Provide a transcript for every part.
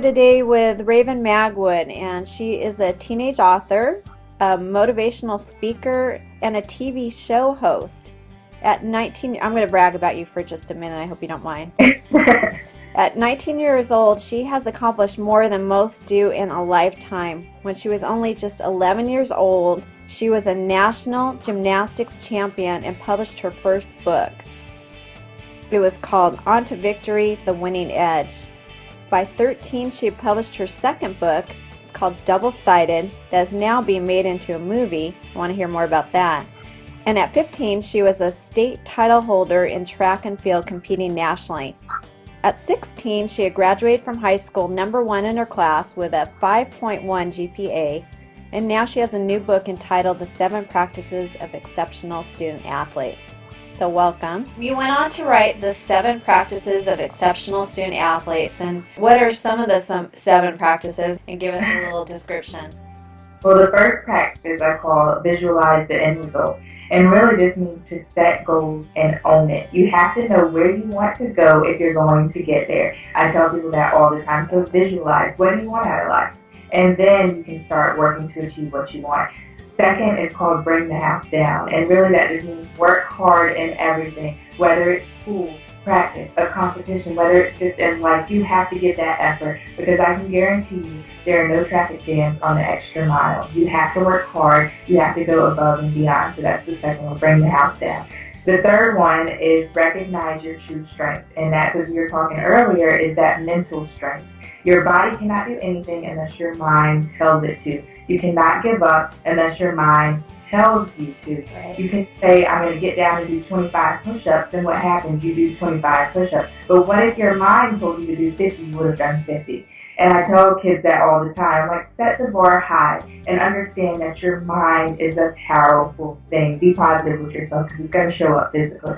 here today with Raven Magwood, and she is a teenage author, a motivational speaker, and a TV show host. At 19, I'm going to brag about you for just a minute. I hope you don't mind. At 19 years old, she has accomplished more than most do in a lifetime. When she was only just 11 years old, she was a national gymnastics champion and published her first book. It was called On to Victory, The Winning Edge. By 13, she had published her second book. It's called Double-Sided, that is now being made into a movie. I want to hear more about that. And at 15, she was a state title holder in track and field, competing nationally. At 16, she had graduated from high school #1 in her class with a 5.1 GPA, and now she has a new book entitled The 7 Practices of Exceptional Student Athletes. So welcome. You went on to write The 7 Practices of Exceptional Student Athletes, and what are some of the 7 practices? And give us a little description. Well, the first practice I call visualize the end result. And really this means to set goals and own it. You have to know where you want to go if you're going to get there. I tell people that all the time. So visualize, what do you want out of life? And then you can start working to achieve what you want. Second is called bring the house down. And really that just means work hard in everything, whether it's school, practice, a competition, whether it's just in life. You have to give that effort, because I can guarantee you there are no traffic jams on the extra mile. You have to work hard. You have to go above and beyond. So that's the second one, bring the house down. The third one is recognize your true strength. And that's, as we were talking earlier, is that mental strength. Your body cannot do anything unless your mind tells it to. You cannot give up unless your mind tells you to. Right. You can say, I'm going to get down and do 25 push-ups, and what happens? You do 25 push-ups. But what if your mind told you to do 50? You would have done 50. And I tell kids that all the time, like, set the bar high and understand that your mind is a powerful thing. Be positive with yourself, because it's going to show up physically.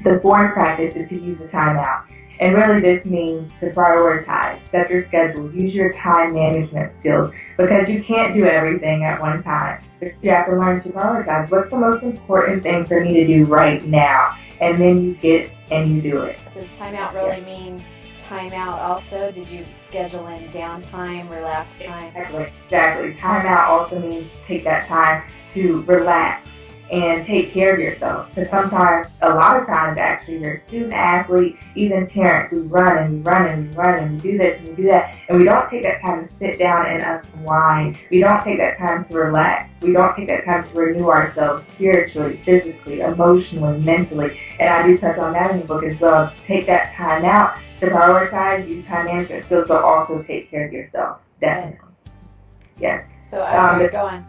The fourth practice is to use the timeout. And really this means to prioritize, set your schedule, use your time management skills, because you can't do everything at one time. You have to learn to prioritize. What's the most important thing for me to do right now? And then you get and you do it. Does timeout really mean timeout also? Did you schedule in downtime, relax time? Exactly. Timeout also means take that time to relax and take care of yourself. Because sometimes, a lot of times actually, you're a student athlete, even parents, we run and we run and we run and we do this and we do that, and we don't take that time to sit down and unwind. We don't take that time to relax. We don't take that time to renew ourselves spiritually, physically, emotionally, mentally. And I do touch on that in the book as well. Take that time out to prioritize, use time management skills, but also take care of yourself. Definitely. Yes. So go on.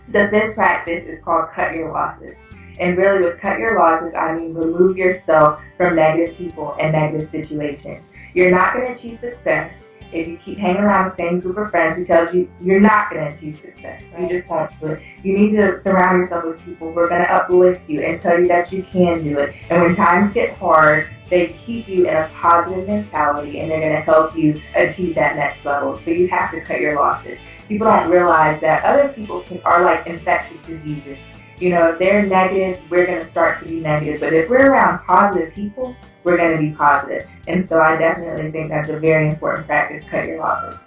The fifth practice is called cut your losses. And really with cut your losses, I mean remove yourself from negative people and negative situations. You're not going to achieve success if you keep hanging around the same group of friends who tells you you're not going to achieve success. Right. You just won't do it. You need to surround yourself with people who are going to uplift you and tell you that you can do it. And when times get hard, they keep you in a positive mentality, and they're going to help you achieve that next level. So you have to cut your losses. People don't realize that other people are like infectious diseases. You know, if they're negative, we're going to start to be negative. But if we're around positive people, we're going to be positive. And so I definitely think that's a very important practice, cut your losses.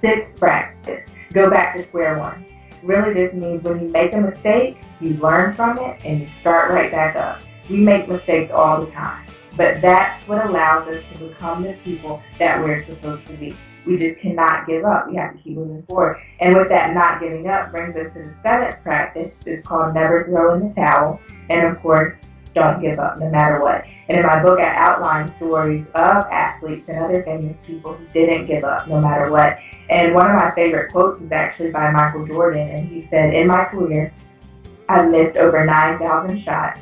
Sixth practice, go back to square one. Really, this means when you make a mistake, you learn from it and you start right back up. We make mistakes all the time, but that's what allows us to become the people that we're supposed to be. We just cannot give up. We have to keep moving forward. And with that not giving up brings us to the seventh practice. It's called never throw in the towel. And of course, don't give up no matter what. And in my book, I outline stories of athletes and other famous people who didn't give up no matter what. And one of my favorite quotes is actually by Michael Jordan. And he said, in my career, I've missed over 9,000 shots.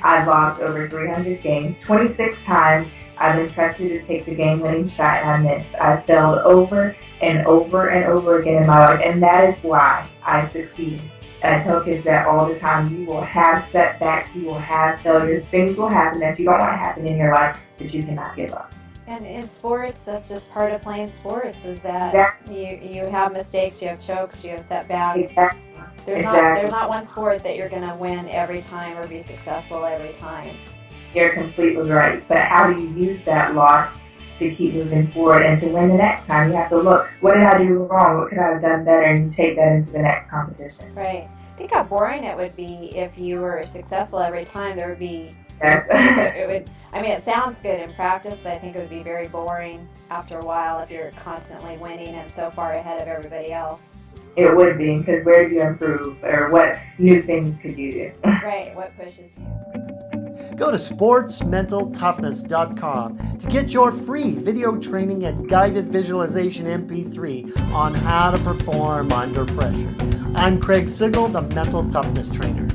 I've lost over 300 games. 26 times I've been trusted to take the game-winning shot and I missed. I've failed over and over and over again in my life, and that is why I succeed. And I tell kids that all the time. You will have setbacks, you will have failures, things will happen that you don't want to happen in your life, but you cannot give up. And in sports, that's just part of playing sports, is that you have mistakes, you have chokes, you have setbacks. Exactly. There's not one sport that you're going to win every time or be successful every time. You're completely right. But how do you use that loss to keep moving forward and to win the next time. You have to look, what did I do wrong? What could I have done better? And take that into the next competition. Right. Think how boring it would be if you were successful every time. There would be, Yes. it would, I mean, it sounds good in practice, but I think it would be very boring after a while if you're constantly winning and so far ahead of everybody else. It would be, because where do you improve, or what new things could you do? Right, what pushes you? Go to sportsmentaltoughness.com to get your free video training and guided visualization MP3 on how to perform under pressure. I'm Craig Sigl, the Mental Toughness Trainer.